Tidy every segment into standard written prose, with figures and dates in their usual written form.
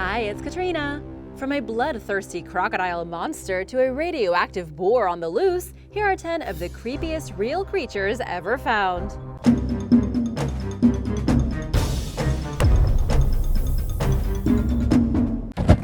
Hi, it's Katrina. From a bloodthirsty crocodile monster to a radioactive boar on the loose, here are 10 of the creepiest real creatures ever found.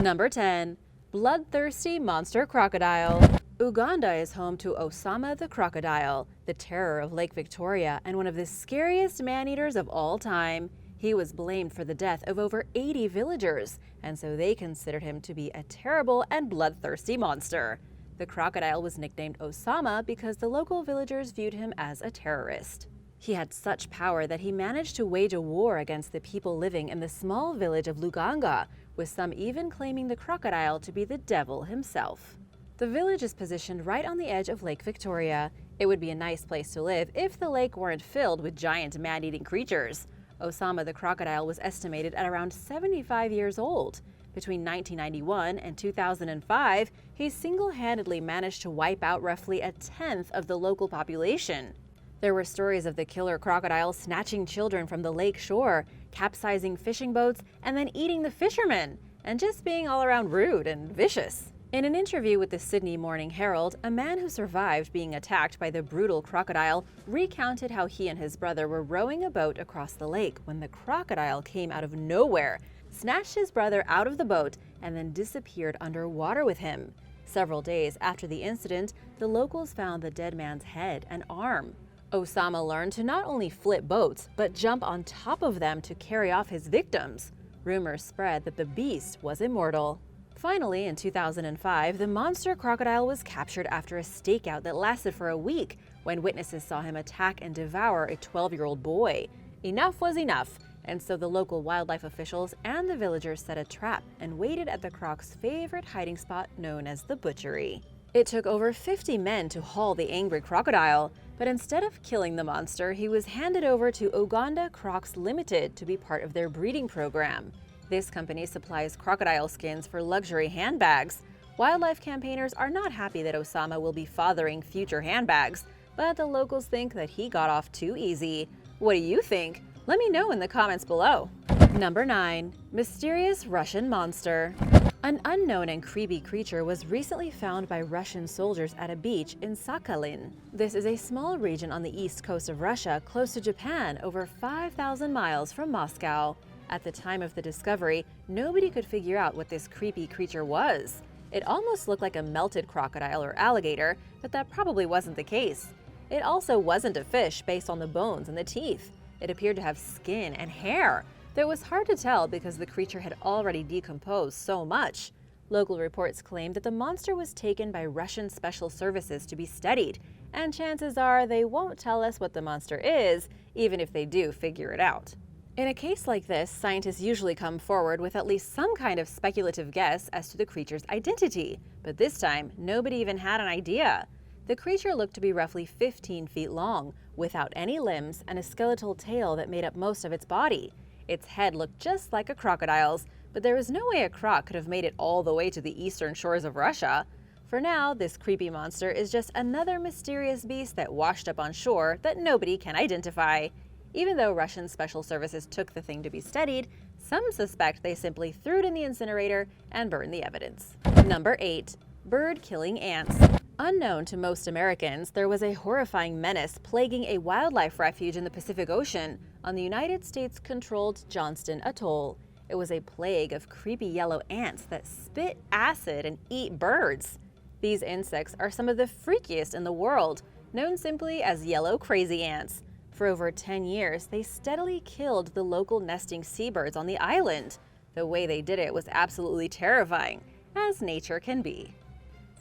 Number 10. Bloodthirsty monster crocodile. Uganda is home to Osama the crocodile, the terror of Lake Victoria and one of the scariest man-eaters of all time. He was blamed for the death of over 80 villagers, and so they considered him to be a terrible and bloodthirsty monster. The crocodile was nicknamed Osama because the local villagers viewed him as a terrorist. He had such power that he managed to wage a war against the people living in the small village of Luganga, with some even claiming the crocodile to be the devil himself. The village is positioned right on the edge of Lake Victoria. It would be a nice place to live if the lake weren't filled with giant man-eating creatures. Osama the crocodile was estimated at around 75 years old. Between 1991 and 2005, he single-handedly managed to wipe out roughly a tenth of the local population. There were stories of the killer crocodile snatching children from the lake shore, capsizing fishing boats, and then eating the fishermen, and just being all around rude and vicious. In an interview with the Sydney Morning Herald, a man who survived being attacked by the brutal crocodile recounted how he and his brother were rowing a boat across the lake when the crocodile came out of nowhere, snatched his brother out of the boat, and then disappeared underwater with him. Several days after the incident, the locals found the dead man's head and arm. Osama learned to not only flip boats, but jump on top of them to carry off his victims. Rumors spread that the beast was immortal. Finally, in 2005, the monster crocodile was captured after a stakeout that lasted for a week when witnesses saw him attack and devour a 12-year-old boy. Enough was enough, and so the local wildlife officials and the villagers set a trap and waited at the croc's favorite hiding spot known as the butchery. It took over 50 men to haul the angry crocodile, but instead of killing the monster, he was handed over to Uganda Crocs Limited to be part of their breeding program. This company supplies crocodile skins for luxury handbags. Wildlife campaigners are not happy that Osama will be fathering future handbags, but the locals think that he got off too easy. What do you think? Let me know in the comments below. Number 9. Mysterious Russian monster. An unknown and creepy creature was recently found by Russian soldiers at a beach in Sakhalin. This is a small region on the east coast of Russia, close to Japan, over 5,000 miles from Moscow. At the time of the discovery, nobody could figure out what this creepy creature was. It almost looked like a melted crocodile or alligator, but that probably wasn't the case. It also wasn't a fish based on the bones and the teeth. It appeared to have skin and hair, though it was hard to tell because the creature had already decomposed so much. Local reports claimed that the monster was taken by Russian special services to be studied, and chances are they won't tell us what the monster is, even if they do figure it out. In a case like this, scientists usually come forward with at least some kind of speculative guess as to the creature's identity, but this time, nobody even had an idea. The creature looked to be roughly 15 feet long, without any limbs and a skeletal tail that made up most of its body. Its head looked just like a crocodile's, but there was no way a croc could have made it all the way to the eastern shores of Russia. For now, this creepy monster is just another mysterious beast that washed up on shore that nobody can identify. Even though Russian special services took the thing to be studied, some suspect they simply threw it in the incinerator and burned the evidence. Number 8. Bird-killing ants. Unknown to most Americans, there was a horrifying menace plaguing a wildlife refuge in the Pacific Ocean on the United States-controlled Johnston Atoll. It was a plague of creepy yellow ants that spit acid and eat birds. These insects are some of the freakiest in the world, known simply as yellow crazy ants. For over 10 years, they steadily killed the local nesting seabirds on the island. The way they did it was absolutely terrifying, as nature can be.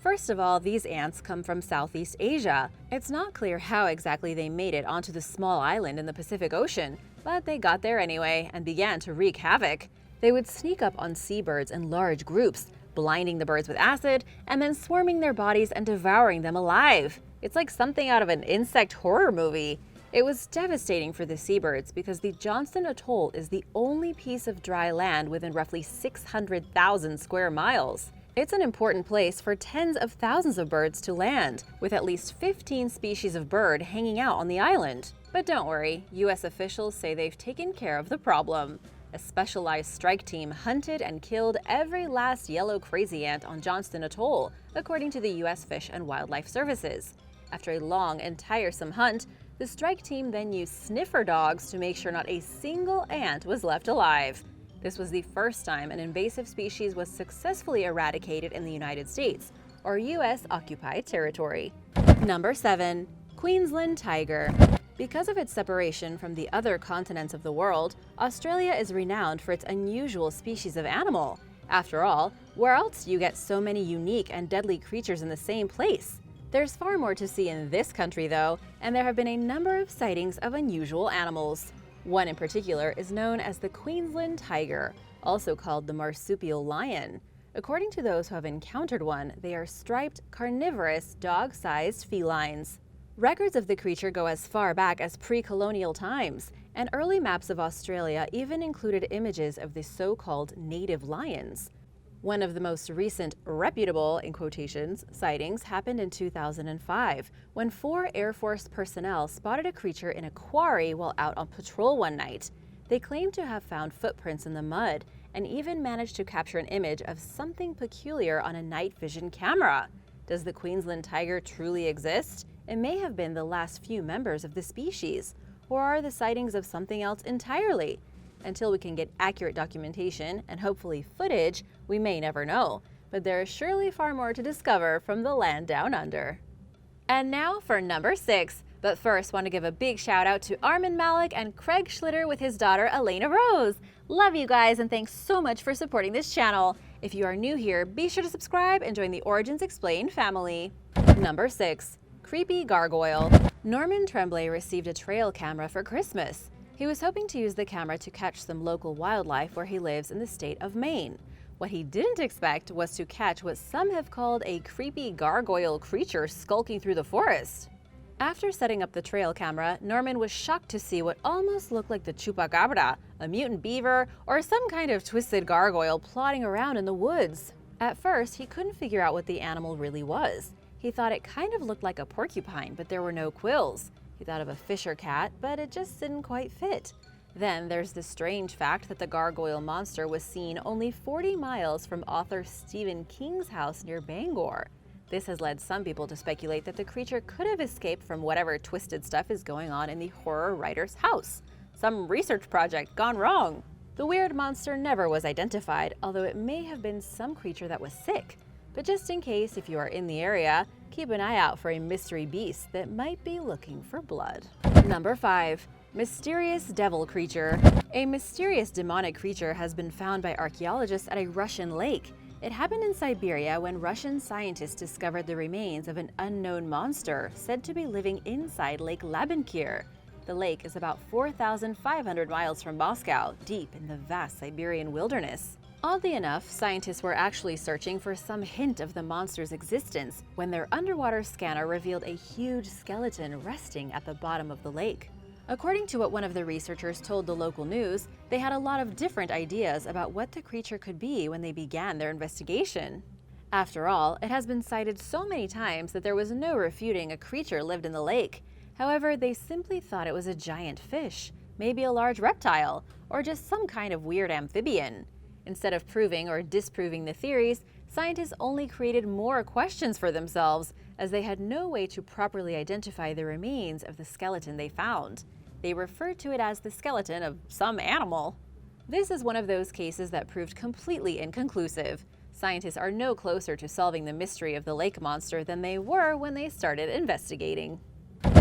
First of all, these ants come from Southeast Asia. It's not clear how exactly they made it onto the small island in the Pacific Ocean, but they got there anyway and began to wreak havoc. They would sneak up on seabirds in large groups, blinding the birds with acid, and then swarming their bodies and devouring them alive. It's like something out of an insect horror movie. It was devastating for the seabirds because the Johnston Atoll is the only piece of dry land within roughly 600,000 square miles. It's an important place for tens of thousands of birds to land, with at least 15 species of bird hanging out on the island. But don't worry, US officials say they've taken care of the problem. A specialized strike team hunted and killed every last yellow crazy ant on Johnston Atoll, according to the U.S. Fish and Wildlife Services. After a long and tiresome hunt, the strike team then used sniffer dogs to make sure not a single ant was left alive. This was the first time an invasive species was successfully eradicated in the United States, or U.S.-occupied territory. Number 7. Queensland tiger. Because of its separation from the other continents of the world, Australia is renowned for its unusual species of animal. After all, where else do you get so many unique and deadly creatures in the same place? There's far more to see in this country, though, and there have been a number of sightings of unusual animals. One in particular is known as the Queensland tiger, also called the marsupial lion. According to those who have encountered one, they are striped, carnivorous, dog-sized felines. Records of the creature go as far back as pre-colonial times, and early maps of Australia even included images of the so-called native lions. One of the most recent reputable, in quotations, sightings happened in 2005, when 4 Air Force personnel spotted a creature in a quarry while out on patrol one night. They claimed to have found footprints in the mud, and even managed to capture an image of something peculiar on a night vision camera. Does the Queensland tiger truly exist? It may have been the last few members of the species, or are the sightings of something else entirely? Until we can get accurate documentation and hopefully footage, we may never know, but there is surely far more to discover from the land down under. And now for number 6. But first, want to give a big shout out to Armin Malik and Craig Schlitter with his daughter Elena Rose. Love you guys, and thanks so much for supporting this channel. If you are new here, be sure to subscribe and join the Origins Explained family. Number 6. Creepy gargoyle. Norman Tremblay received a trail camera for Christmas. He was hoping to use the camera to catch some local wildlife where he lives in the state of Maine. What he didn't expect was to catch what some have called a creepy gargoyle creature skulking through the forest. After setting up the trail camera, Norman was shocked to see what almost looked like the chupacabra, a mutant beaver, or some kind of twisted gargoyle plodding around in the woods. At first, he couldn't figure out what the animal really was. He thought it kind of looked like a porcupine, but there were no quills. He thought of a fisher cat, but it just didn't quite fit. Then there's the strange fact that the gargoyle monster was seen only 40 miles from author Stephen King's house near Bangor. This has led some people to speculate that the creature could have escaped from whatever twisted stuff is going on in the horror writer's house. Some research project gone wrong. The weird monster never was identified, although it may have been some creature that was sick. But just in case, if you are in the area, keep an eye out for a mystery beast that might be looking for blood. Number 5. Mysterious devil creature. A mysterious demonic creature has been found by archaeologists at a Russian lake. It happened in Siberia when Russian scientists discovered the remains of an unknown monster said to be living inside Lake Labankir. The lake is about 4,500 miles from Moscow, deep in the vast Siberian wilderness. Oddly enough, scientists were actually searching for some hint of the monster's existence when their underwater scanner revealed a huge skeleton resting at the bottom of the lake. According to what one of the researchers told the local news, they had a lot of different ideas about what the creature could be when they began their investigation. After all, it has been cited so many times that there was no refuting a creature lived in the lake. However, they simply thought it was a giant fish, maybe a large reptile, or just some kind of weird amphibian. Instead of proving or disproving the theories, scientists only created more questions for themselves, as they had no way to properly identify the remains of the skeleton they found. They referred to it as the skeleton of some animal. This is one of those cases that proved completely inconclusive. Scientists are no closer to solving the mystery of the lake monster than they were when they started investigating.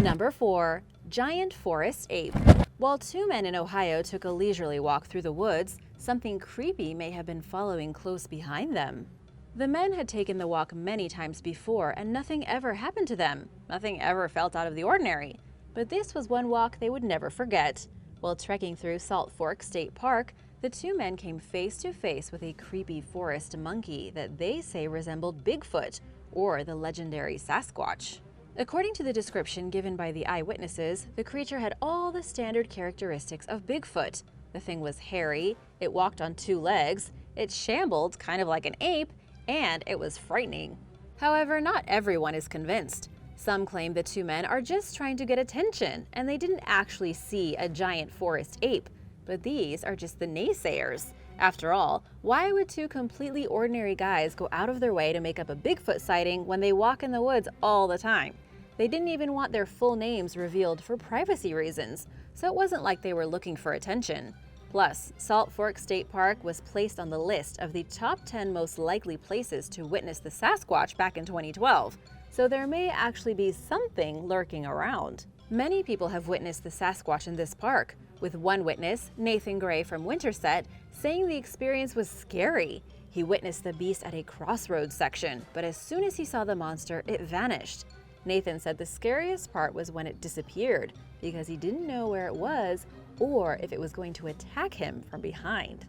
Number 4. Giant forest ape. While 2 men in Ohio took a leisurely walk through the woods, something creepy may have been following close behind them. The men had taken the walk many times before, and nothing ever happened to them. Nothing ever felt out of the ordinary. But this was one walk they would never forget. While trekking through Salt Fork State Park, the 2 men came face to face with a creepy forest monkey that they say resembled Bigfoot, or the legendary Sasquatch. According to the description given by the eyewitnesses, the creature had all the standard characteristics of Bigfoot. The thing was hairy, it walked on 2 legs, it shambled kind of like an ape, and it was frightening. However, not everyone is convinced. Some claim the 2 men are just trying to get attention, and they didn't actually see a giant forest ape. But these are just the naysayers. After all, why would two completely ordinary guys go out of their way to make up a Bigfoot sighting when they walk in the woods all the time? They didn't even want their full names revealed for privacy reasons, so it wasn't like they were looking for attention. Plus, Salt Fork State Park was placed on the list of the top 10 most likely places to witness the Sasquatch back in 2012, so there may actually be something lurking around. Many people have witnessed the Sasquatch in this park, with one witness, Nathan Gray from Winterset, saying the experience was scary. He witnessed the beast at a crossroads section, but as soon as he saw the monster, it vanished. Nathan said the scariest part was when it disappeared, because he didn't know where it was or if it was going to attack him from behind.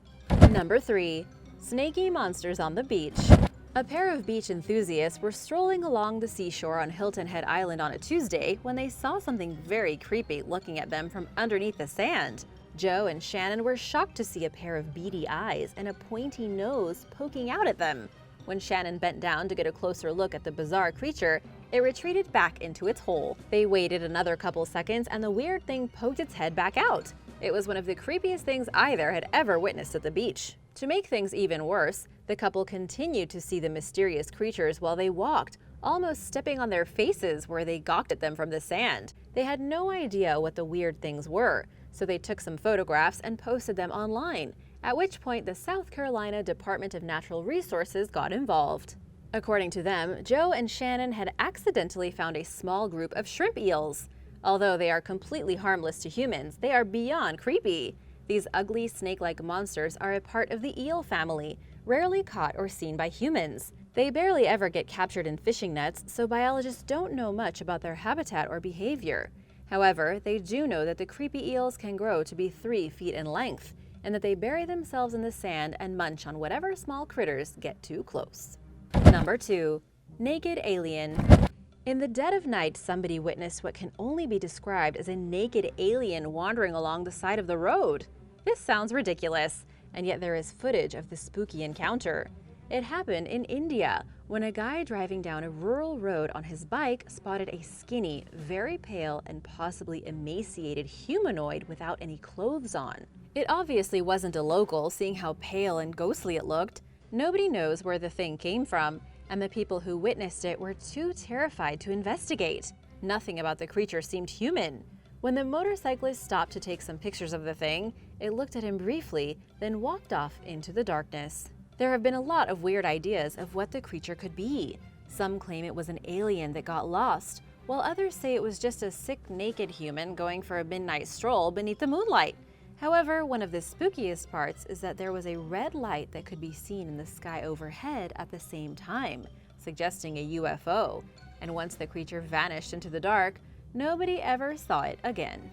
Number 3. Snaky monsters on the beach. A pair of beach enthusiasts were strolling along the seashore on Hilton Head Island on a Tuesday when they saw something very creepy looking at them from underneath the sand. Joe and Shannon were shocked to see a pair of beady eyes and a pointy nose poking out at them. When Shannon bent down to get a closer look at the bizarre creature, it retreated back into its hole. They waited another couple seconds and the weird thing poked its head back out. It was one of the creepiest things either had ever witnessed at the beach. To make things even worse, the couple continued to see the mysterious creatures while they walked, almost stepping on their faces where they gawked at them from the sand. They had no idea what the weird things were, so they took some photographs and posted them online, at which point the South Carolina Department of Natural Resources got involved. According to them, Joe and Shannon had accidentally found a small group of shrimp eels. Although they are completely harmless to humans, they are beyond creepy. These ugly snake-like monsters are a part of the eel family, rarely caught or seen by humans. They barely ever get captured in fishing nets, so biologists don't know much about their habitat or behavior. However, they do know that the creepy eels can grow to be 3 feet in length, and that they bury themselves in the sand and munch on whatever small critters get too close. Number 2. Naked alien. In the dead of night, somebody witnessed what can only be described as a naked alien wandering along the side of the road. This sounds ridiculous, and yet there is footage of the spooky encounter. It happened in India, when a guy driving down a rural road on his bike spotted a skinny, very pale, and possibly emaciated humanoid without any clothes on. It obviously wasn't a local, seeing how pale and ghostly it looked. Nobody knows where the thing came from, and the people who witnessed it were too terrified to investigate. Nothing about the creature seemed human. When the motorcyclist stopped to take some pictures of the thing, it looked at him briefly, then walked off into the darkness. There have been a lot of weird ideas of what the creature could be. Some claim it was an alien that got lost, while others say it was just a sick, naked human going for a midnight stroll beneath the moonlight. However, one of the spookiest parts is that there was a red light that could be seen in the sky overhead at the same time, suggesting a UFO. And once the creature vanished into the dark, nobody ever saw it again.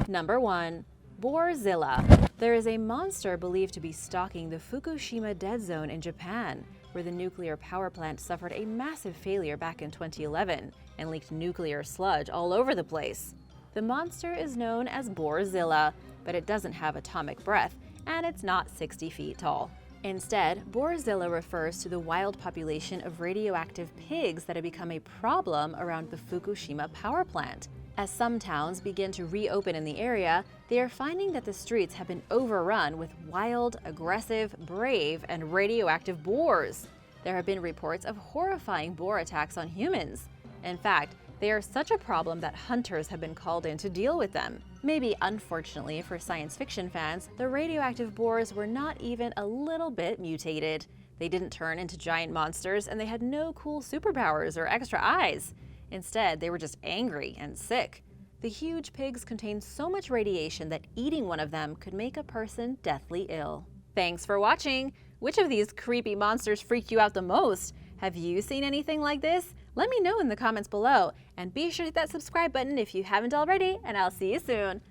Number 1. Boarzilla. There is a monster believed to be stalking the Fukushima dead zone in Japan, where the nuclear power plant suffered a massive failure back in 2011 and leaked nuclear sludge all over the place. The monster is known as Boarzilla, but it doesn't have atomic breath, and it's not 60 feet tall. Instead, Boarzilla refers to the wild population of radioactive pigs that have become a problem around the Fukushima power plant. As some towns begin to reopen in the area, they are finding that the streets have been overrun with wild, aggressive, brave, and radioactive boars. There have been reports of horrifying boar attacks on humans. In fact, they are such a problem that hunters have been called in to deal with them. Maybe unfortunately for science fiction fans, the radioactive boars were not even a little bit mutated. They didn't turn into giant monsters, and they had no cool superpowers or extra eyes. Instead, they were just angry and sick. The huge pigs contain so much radiation that eating one of them could make a person deathly ill. Thanks for watching! Which of these creepy monsters freaked you out the most? Have you seen anything like this? Let me know in the comments below, and be sure to hit that subscribe button if you haven't already, and I'll see you soon.